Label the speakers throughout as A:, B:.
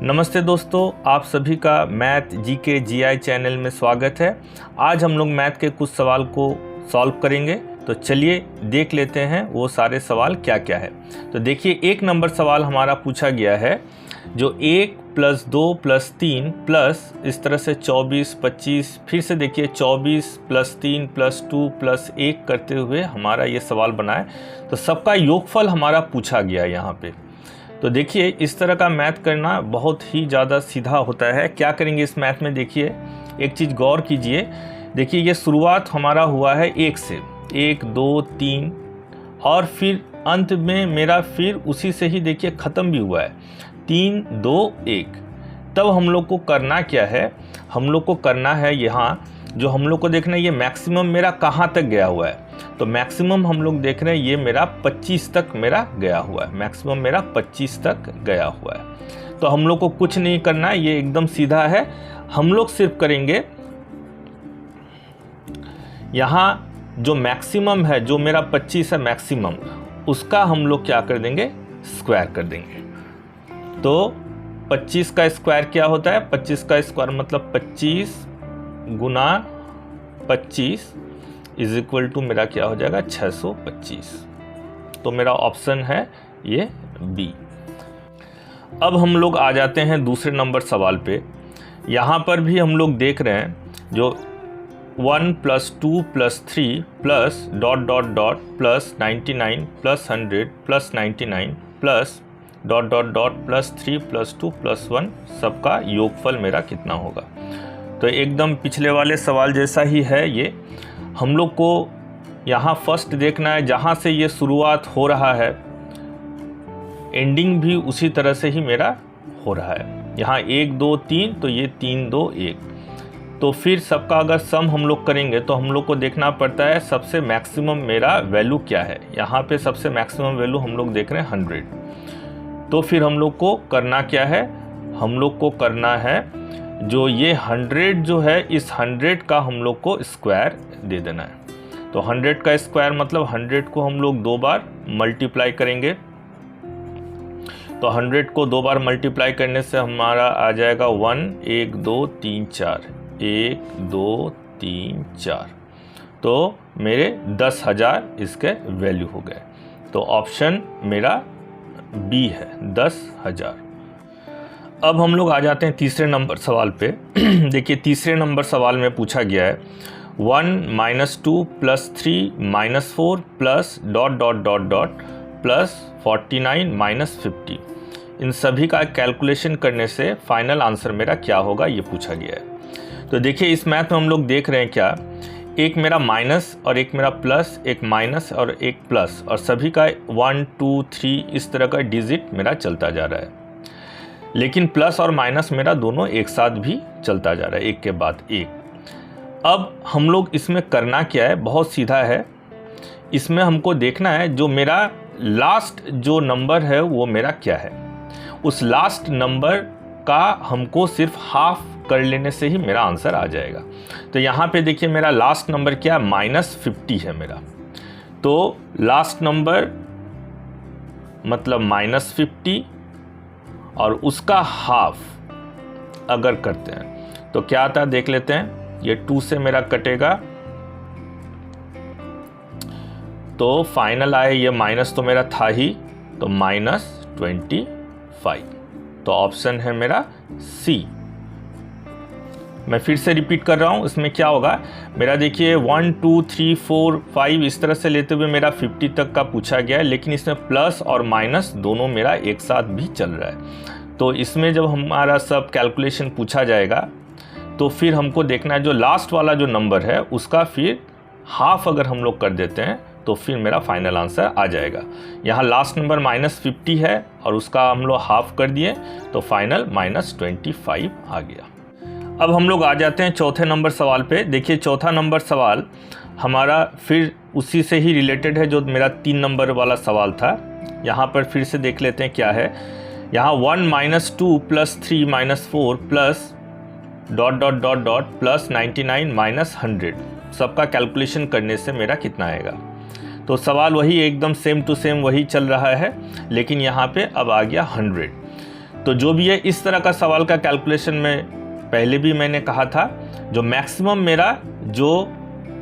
A: नमस्ते दोस्तों, आप सभी का मैथ जीके जीआई चैनल में स्वागत है। आज हम लोग मैथ के कुछ सवाल को सॉल्व करेंगे। तो चलिए देख लेते हैं वो सारे सवाल क्या क्या है। तो देखिए, 1 नंबर सवाल हमारा पूछा गया है जो 1 + 2 + 3 प्लस इस तरह से 24, 25, फिर से देखिए 24 + 3 + 2 + 1 करते हुए हमारा ये सवाल बना है। तो सबका योगफल हमारा पूछा गया है यहाँ पे। तो देखिए, इस तरह का मैथ करना बहुत ही ज़्यादा सीधा होता है। क्या करेंगे इस मैथ में, देखिए एक चीज़ गौर कीजिए। देखिए, ये शुरुआत हमारा हुआ है 1 से, 1 2 3 और फिर अंत में मेरा फिर उसी से ही देखिए ख़त्म भी हुआ है 3 2 1। तब हम लोग को करना क्या है, हम लोग को करना है यहाँ जो हम लोग को देखना है ये मैक्सिमम मेरा कहाँ तक गया हुआ है। तो मैक्सिमम हम लोग देख रहे हैं ये मेरा 25 तक मेरा गया हुआ है, मैक्सिमम मेरा 25 तक गया हुआ है। तो हम लोग को कुछ नहीं करना है, ये एकदम सीधा है। हम लोग सिर्फ करेंगे यहाँ जो मैक्सिमम है, जो मेरा 25 है मैक्सिमम, उसका हम लोग क्या कर देंगे, स्क्वायर कर देंगे। तो 25 का स्क्वायर क्या होता है, 25 का स्क्वायर मतलब 25 गुना 25 इज इक्वल टू मेरा क्या हो जाएगा 625। तो मेरा ऑप्शन है ये बी। अब हम लोग आ जाते हैं दूसरे नंबर सवाल पे। यहाँ पर भी हम लोग देख रहे हैं जो 1 + 2 + 3 plus dot dot dot plus 99 plus 100 plus 99 plus dot dot dot plus 3 + 2 + 1 सबका योगफल मेरा कितना होगा। तो एकदम पिछले वाले सवाल जैसा ही है ये। हम लोग को यहाँ फर्स्ट देखना है, जहाँ से ये शुरुआत हो रहा है एंडिंग भी उसी तरह से ही मेरा हो रहा है। यहाँ 1 2 3, तो ये 3 2 1। तो फिर सबका अगर सम हम लोग करेंगे तो हम लोग को देखना पड़ता है सबसे मैक्सिमम मेरा वैल्यू क्या है। यहाँ पे सबसे मैक्सिमम वैल्यू हम लोग देख रहे हैं 100। तो फिर हम लोग को करना क्या है, हम लोग को करना है जो ये 100 जो है, इस 100 का हम लोग को स्क्वायर दे देना है। तो 100 का स्क्वायर मतलब 100 को हम लोग 2 बार मल्टीप्लाई करेंगे। तो 100 को 2 बार मल्टीप्लाई करने से हमारा आ जाएगा 1 1 2 3 4, 1 2 3 4। तो मेरे 10,000 इसके वैल्यू हो गए। तो ऑप्शन मेरा बी है, 10,000। अब हम लोग आ जाते हैं तीसरे नंबर सवाल पे। देखिए, तीसरे नंबर सवाल में पूछा गया है 1 - 2 + 3 - 4 plus dot dot dot dot plus 49 - 50। इन सभी का कैलकुलेशन करने से फाइनल आंसर मेरा क्या होगा, ये पूछा गया है। तो देखिए, इस मैथ में हम लोग देख रहे हैं क्या, एक मेरा माइनस और एक मेरा प्लस, एक माइनस और एक प्लस, और सभी का 1 2 3 इस तरह का डिजिट मेरा चलता जा रहा है। लेकिन प्लस और माइनस मेरा दोनों एक साथ भी चलता जा रहा है, एक के बाद एक। अब हम लोग इसमें करना क्या है, बहुत सीधा है। इसमें हमको देखना है जो मेरा लास्ट जो नंबर है वो मेरा क्या है। उस लास्ट नंबर का हमको सिर्फ हाफ कर लेने से ही मेरा आंसर आ जाएगा। तो यहाँ पे देखिए मेरा लास्ट नंबर क्या है, -50 है मेरा। तो लास्ट नंबर मतलब -50 और उसका हाफ अगर करते हैं तो क्या आता है, देख लेते हैं। ये 2 से मेरा कटेगा तो फाइनल आए, ये माइनस तो मेरा था ही, तो -25। तो ऑप्शन है मेरा सी। मैं फिर से रिपीट कर रहा हूँ, इसमें क्या होगा मेरा, देखिए 1 2 3 4 5 इस तरह से लेते हुए मेरा 50 तक का पूछा गया है। लेकिन इसमें प्लस और माइनस दोनों मेरा एक साथ भी चल रहा है। तो इसमें जब हमारा सब कैलकुलेशन पूछा जाएगा तो फिर हमको देखना है जो लास्ट वाला जो नंबर है उसका फिर हाफ अगर हम लोग कर देते हैं तो फिर मेरा फाइनल आंसर आ जाएगा। यहाँ लास्ट नंबर -50 है और उसका हम लोग हाफ कर दिए तो फाइनल -25 आ गया। अब हम लोग आ जाते हैं चौथे नंबर सवाल पे। देखिए, चौथा नंबर सवाल हमारा फिर उसी से ही रिलेटेड है जो मेरा 3 नंबर वाला सवाल था। यहाँ पर फिर से देख लेते हैं क्या है। यहाँ 1 - 2 + 3 - 4 plus dot dot dot dot plus 99 - 100 सबका कैलकुलेशन करने से मेरा कितना आएगा। तो सवाल वही एकदम सेम टू सेम वही चल रहा है, लेकिन यहाँ पे अब आ गया 100। तो जो भी है, इस तरह का सवाल का कैलकुलेशन में पहले भी मैंने कहा था, जो मैक्सिमम मेरा जो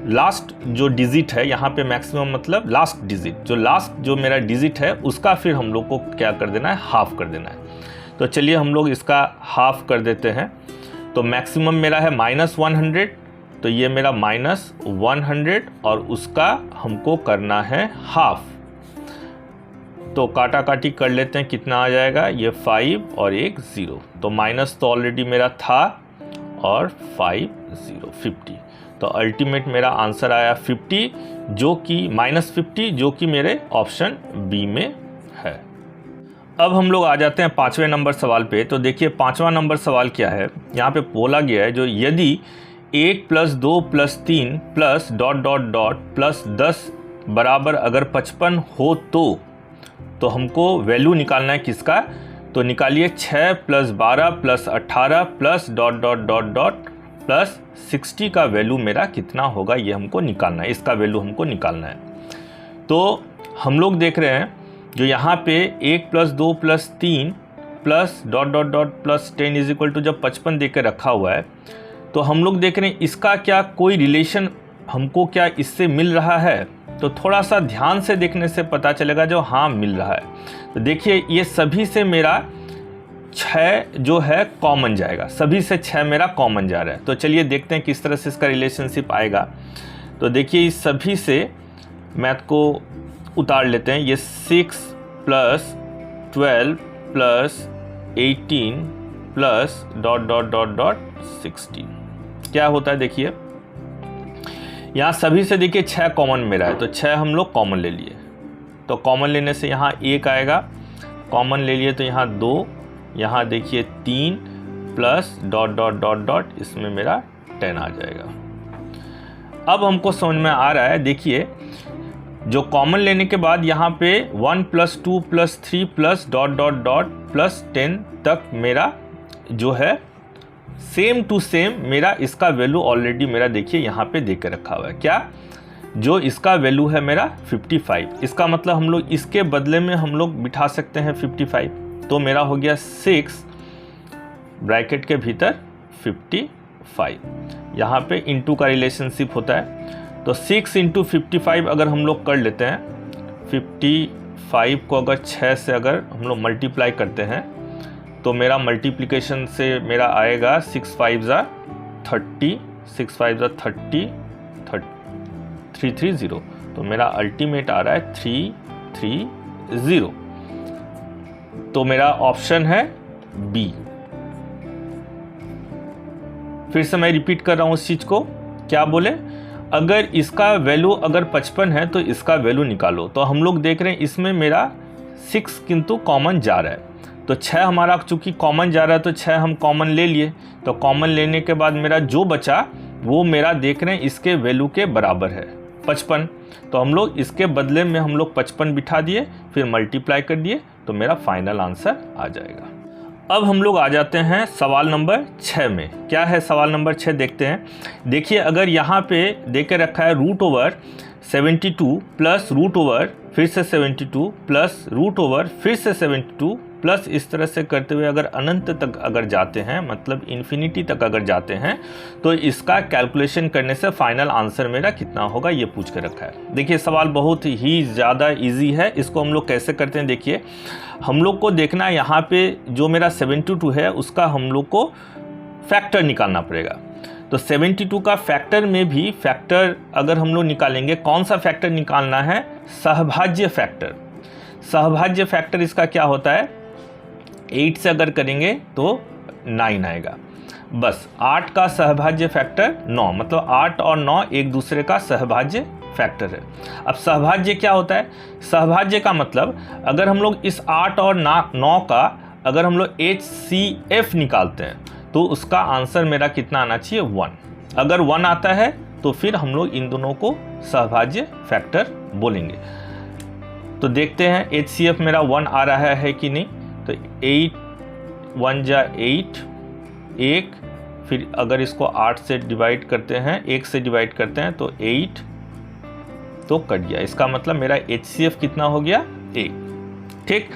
A: लास्ट जो डिजिट है, यहाँ पे मैक्सिमम मतलब लास्ट डिजिट, जो लास्ट जो मेरा डिजिट है उसका फिर हम लोग को क्या कर देना है, हाफ कर देना है। तो चलिए हम लोग इसका हाफ कर देते हैं। तो मैक्सिमम मेरा है -100, तो ये मेरा -100 और उसका हमको करना है हाफ। तो काटा काटी कर लेते हैं, कितना आ जाएगा, ये 5 और एक 0, तो माइनस तो ऑलरेडी मेरा था और 5 0 50। तो अल्टीमेट मेरा आंसर आया 50, जो कि -50, जो कि मेरे ऑप्शन बी में है। अब हम लोग आ जाते हैं 5वें नंबर सवाल पे। तो देखिए 5वां नंबर सवाल क्या है, यहाँ पे बोला गया है जो यदि 1 + 2 + 3 प्लस ... प्लस 10 बराबर अगर 55 हो तो हमको वैल्यू निकालना है किसका। तो निकालिए 6 + 12 + 18 प्लस ... प्लस 60 का वैल्यू मेरा कितना होगा, ये हमको निकालना है, इसका वैल्यू हमको निकालना है। तो हम लोग देख रहे हैं जो यहाँ पे 1 + 2 + 3 प्लस ... प्लस 10 = जब 55 दे के रखा हुआ है, तो हम लोग देख रहे हैं इसका क्या कोई रिलेशन हमको क्या इससे मिल रहा है। तो थोड़ा सा ध्यान से देखने से पता चलेगा जो हाँ मिल रहा है। तो देखिए ये सभी से मेरा 6 जो है कॉमन जाएगा, सभी से 6 मेरा कॉमन जा रहा है। तो चलिए देखते हैं किस तरह से इसका रिलेशनशिप आएगा। तो देखिए इस सभी से मैथ को उतार लेते हैं। ये 6 + 12 + 18 प्लस ... 16 क्या होता है, देखिए यहाँ सभी से देखिए 6 कॉमन मेरा है, तो 6 हम लोग कॉमन ले लिए। तो कॉमन लेने से यहाँ 1 आएगा, कॉमन ले लिए तो यहाँ 2, यहाँ देखिए 3 प्लस ... इसमें मेरा 10 आ जाएगा। अब हमको समझ में आ रहा है, देखिए जो कॉमन लेने के बाद यहाँ पे 1 + 2 + 3 प्लस ... प्लस 10 तक मेरा जो है सेम टू सेम मेरा इसका वैल्यू ऑलरेडी मेरा देखिए यहाँ पे दे के रखा हुआ है। क्या, जो इसका वैल्यू है मेरा 55। इसका मतलब हम लोग इसके बदले में हम लोग बिठा सकते हैं 55। तो मेरा हो गया 6 ब्रैकेट के भीतर 55, यहाँ पे इंटू का रिलेशनशिप होता है। तो 6 × 55 अगर हम लोग कर लेते हैं, 55 को अगर 6 से अगर हम लोग मल्टीप्लाई करते हैं तो मेरा मल्टीप्लिकेशन से मेरा आएगा 6 × 5 = 30, 6 × 5 = 30, 330। तो मेरा अल्टीमेट आ रहा है 330। तो मेरा ऑप्शन है बी। फिर से मैं रिपीट कर रहा हूँ उस चीज़ को, क्या बोले, अगर इसका वैल्यू अगर 55 है तो इसका वैल्यू निकालो। तो हम लोग देख रहे हैं इसमें मेरा 6 किंतु कॉमन जा रहा है, तो 6 हमारा चूँकि कॉमन जा रहा है तो 6 हम कॉमन ले लिए। तो कॉमन लेने के बाद मेरा जो बचा वो मेरा देख रहे हैं इसके वैल्यू के बराबर है 55। तो हम लोग इसके बदले में हम लोग 55 बिठा दिए, फिर मल्टीप्लाई कर दिए, तो मेरा फाइनल आंसर आ जाएगा। अब हम लोग आ जाते हैं सवाल नंबर 6 में। क्या है सवाल नंबर 6, देखते हैं। देखिए अगर यहाँ पे दे के रखा है √72 प्लस √ फिर से 72 प्लस √ फिर से 72 प्लस, इस तरह से करते हुए अगर अनंत तक अगर जाते हैं, मतलब इन्फिनिटी तक अगर जाते हैं, तो इसका कैलकुलेशन करने से फाइनल आंसर मेरा कितना होगा ये पूछ के रखा है। देखिए सवाल बहुत ही ज़्यादा इजी है। इसको हम लोग कैसे करते हैं, देखिए हम लोग को देखना है यहाँ पे जो मेरा 72 है उसका हम लोग को फैक्टर निकालना पड़ेगा। तो 72 का फैक्टर में भी फैक्टर अगर हम लोग निकालेंगे, कौन सा फैक्टर निकालना है, सहभाज्य फैक्टर। सहभाज्य फैक्टर इसका क्या होता है, 8 से अगर करेंगे तो 9 आएगा। बस 8 का सहभाज्य फैक्टर 9, मतलब 8 और 9 एक दूसरे का सहभाज्य फैक्टर है। अब सहभाज्य क्या होता है, सहभाज्य का मतलब अगर हम लोग इस 8 और 9 का अगर हम लोग HCF निकालते हैं तो उसका आंसर मेरा कितना आना चाहिए, 1। अगर 1 आता है तो फिर हम लोग इन दोनों को सहभाज्य फैक्टर बोलेंगे। तो देखते हैं HCF मेरा 1 आ रहा है कि नहीं। तो 8 1 जा 8, 1, फिर अगर इसको 8 से डिवाइड करते हैं, 1 से डिवाइड करते हैं तो 8, तो कट गया। इसका मतलब मेरा HCF कितना हो गया, 1। ठीक,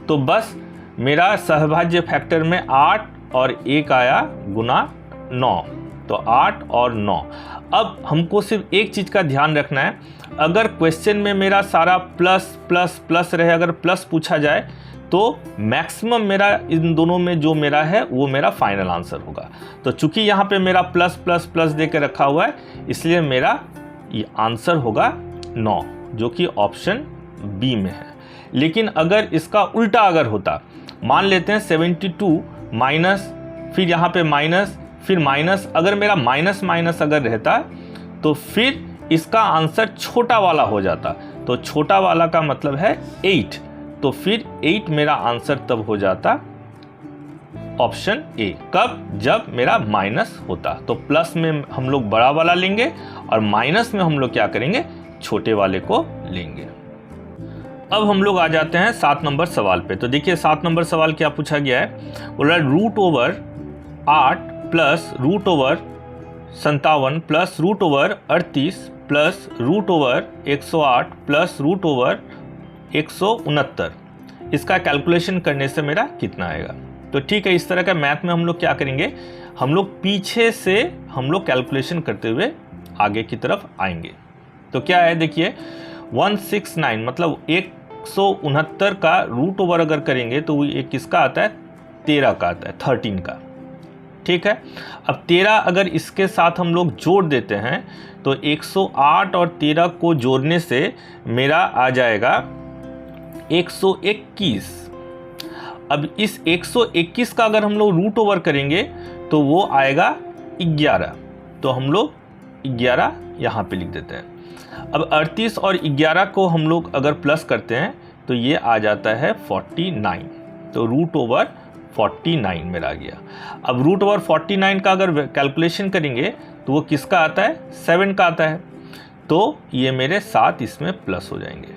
A: तो बस मेरा सहभाज्य फैक्टर में 8 और 1 आया गुना 9, तो 8 और 9। अब हमको सिर्फ एक चीज़ का ध्यान रखना है, अगर क्वेश्चन में मेरा सारा प्लस प्लस प्लस रहे, अगर प्लस पूछा जाए तो मैक्सिमम मेरा इन दोनों में जो मेरा है वो मेरा फाइनल आंसर होगा। तो चूंकि यहाँ पे मेरा प्लस प्लस प्लस दे के रखा हुआ है, इसलिए मेरा ये आंसर होगा 9, जो कि ऑप्शन बी में है। लेकिन अगर इसका उल्टा अगर होता, मान लेते हैं 72 माइनस, फिर यहाँ पे माइनस, फिर माइनस, अगर मेरा माइनस माइनस अगर रहता तो फिर इसका आंसर छोटा वाला हो जाता। तो छोटा वाला का मतलब है 8, तो फिर 8 मेरा आंसर तब हो जाता ऑप्शन ए। कब? जब मेरा माइनस होता। तो प्लस में हम लोग बड़ा वाला लेंगे और माइनस में हम लोग क्या करेंगे, छोटे वाले को लेंगे। अब हम लोग आ जाते हैं 7 नंबर सवाल पे। तो देखिए 7 नंबर सवाल क्या पूछा गया है, बोल रहा है √8 प्लस √57 प्लस √38 प्लस √108 प्लस √169, इसका कैलकुलेशन करने से मेरा कितना आएगा। तो ठीक है, इस तरह का मैथ में हम लोग क्या करेंगे, हम लोग पीछे से हम लोग कैलकुलेशन करते हुए आगे की तरफ आएंगे। तो क्या है देखिए 169 मतलब 169 का रूट ओवर अगर करेंगे तो ये किसका आता है, 13 का आता है, 13 का। ठीक है, अब 13 अगर इसके साथ हम लोग जोड़ देते हैं तो 108 और 13 को जोड़ने से मेरा आ जाएगा 121। अब इस 121 का अगर हम लोग रूट ओवर करेंगे तो वो आएगा 11, तो हम लोग 11 यहाँ पे लिख देते हैं। अब 38 और 11 को हम लोग अगर प्लस करते हैं तो ये आ जाता है 49, तो रूट ओवर 49 मेरा आ गया। अब रूट ओवर 49 का अगर कैलकुलेशन करेंगे तो वो किसका आता है, 7 का आता है, तो ये मेरे 7 इसमें प्लस हो जाएंगे।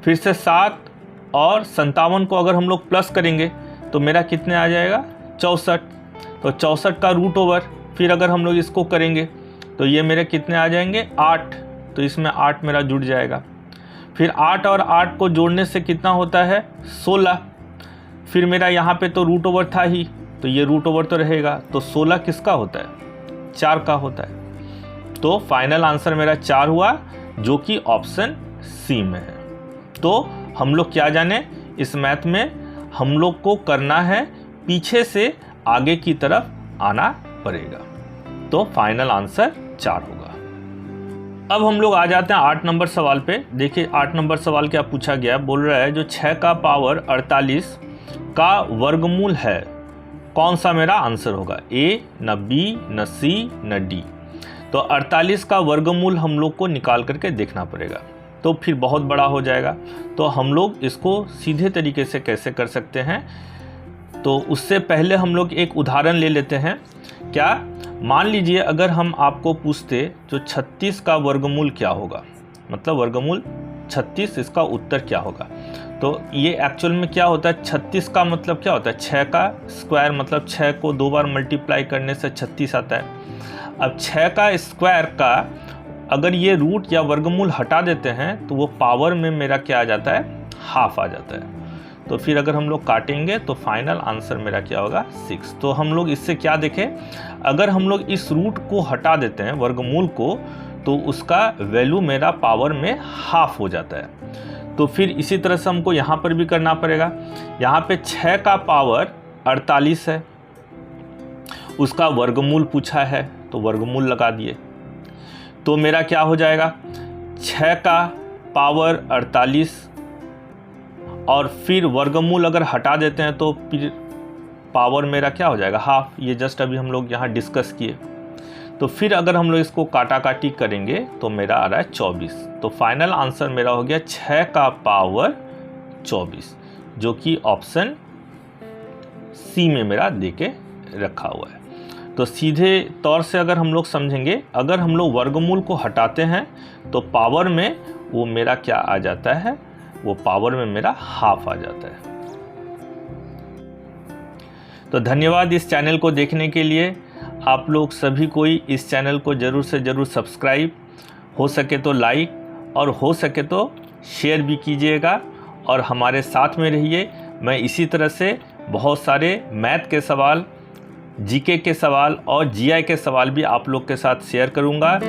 A: फिर से 7 और 57 को अगर हम लोग प्लस करेंगे तो मेरा कितने आ जाएगा, 64, तो 64 का रूट ओवर फिर अगर हम लोग इसको करेंगे तो ये मेरे कितने आ जाएंगे, 8, तो इसमें 8 मेरा जुड़ जाएगा। फिर 8 और 8 को जोड़ने से कितना होता है, 16। फिर मेरा यहाँ पे तो रूट ओवर था ही, तो ये रूट ओवर तो रहेगा, तो 16 किसका होता है, 4 का होता है। तो फाइनल आंसर मेरा 4 हुआ, जो कि ऑप्शन सी में है। तो हम लोग क्या जाने, इस मैथ में हम लोग को करना है पीछे से आगे की तरफ आना पड़ेगा, तो फाइनल आंसर 4 होगा। अब हम लोग आ जाते हैं 8 नंबर सवाल पे। देखिए 8 नंबर सवाल क्या पूछा गया, बोल रहा है जो 6 का पावर 48 का वर्गमूल है, कौन सा मेरा आंसर होगा, ए, न बी, न सी, न डी। तो 48 का वर्गमूल हम लोग को निकाल करके देखना पड़ेगा, तो फिर बहुत बड़ा हो जाएगा। तो हम लोग इसको सीधे तरीके से कैसे कर सकते हैं, तो उससे पहले हम लोग एक उदाहरण ले लेते हैं। क्या, मान लीजिए अगर हम आपको पूछते जो 36 का वर्गमूल क्या होगा, मतलब वर्गमूल 36 इसका उत्तर क्या होगा। तो ये एक्चुअल में क्या होता है, 36 का मतलब क्या होता है, 6 का स्क्वायर, मतलब 6 को 2 बार मल्टीप्लाई करने से 36 आता है। अब 6 का स्क्वायर का अगर ये रूट या वर्गमूल हटा देते हैं तो वो पावर में मेरा क्या आ जाता है, हाफ आ जाता है। तो फिर अगर हम लोग काटेंगे तो फाइनल आंसर मेरा क्या होगा, 6। तो हम लोग इससे क्या देखें, अगर हम लोग इस रूट को हटा देते हैं वर्गमूल को, तो उसका वैल्यू मेरा पावर में हाफ हो जाता है। तो फिर इसी तरह से हमको यहाँ पर भी करना पड़ेगा। यहाँ पे 6 का पावर 48 है, उसका वर्गमूल पूछा है तो वर्गमूल लगा दिए, तो मेरा क्या हो जाएगा, 6 का पावर 48 और फिर वर्गमूल अगर हटा देते हैं तो फिर पावर मेरा क्या हो जाएगा, हाफ। ये जस्ट अभी हम लोग यहाँ डिस्कस किए। तो फिर अगर हम लोग इसको काटा काटी करेंगे तो मेरा आ रहा है 24। तो फाइनल आंसर मेरा हो गया 6 का पावर 24, जो कि ऑप्शन सी में मेरा देके रखा हुआ है। तो सीधे तौर से अगर हम लोग समझेंगे, अगर हम लोग वर्गमूल को हटाते हैं तो पावर में वो मेरा क्या आ जाता है, वो पावर में मेरा हाफ आ जाता है। तो धन्यवाद इस चैनल को देखने के लिए। आप लोग सभी कोई इस चैनल को ज़रूर से ज़रूर सब्सक्राइब, हो सके तो लाइक और हो सके तो शेयर भी कीजिएगा और हमारे साथ में रहिए। मैं इसी तरह से बहुत सारे मैथ के सवाल, जीके के सवाल और जीआई के सवाल भी आप लोग के साथ शेयर करूंगा।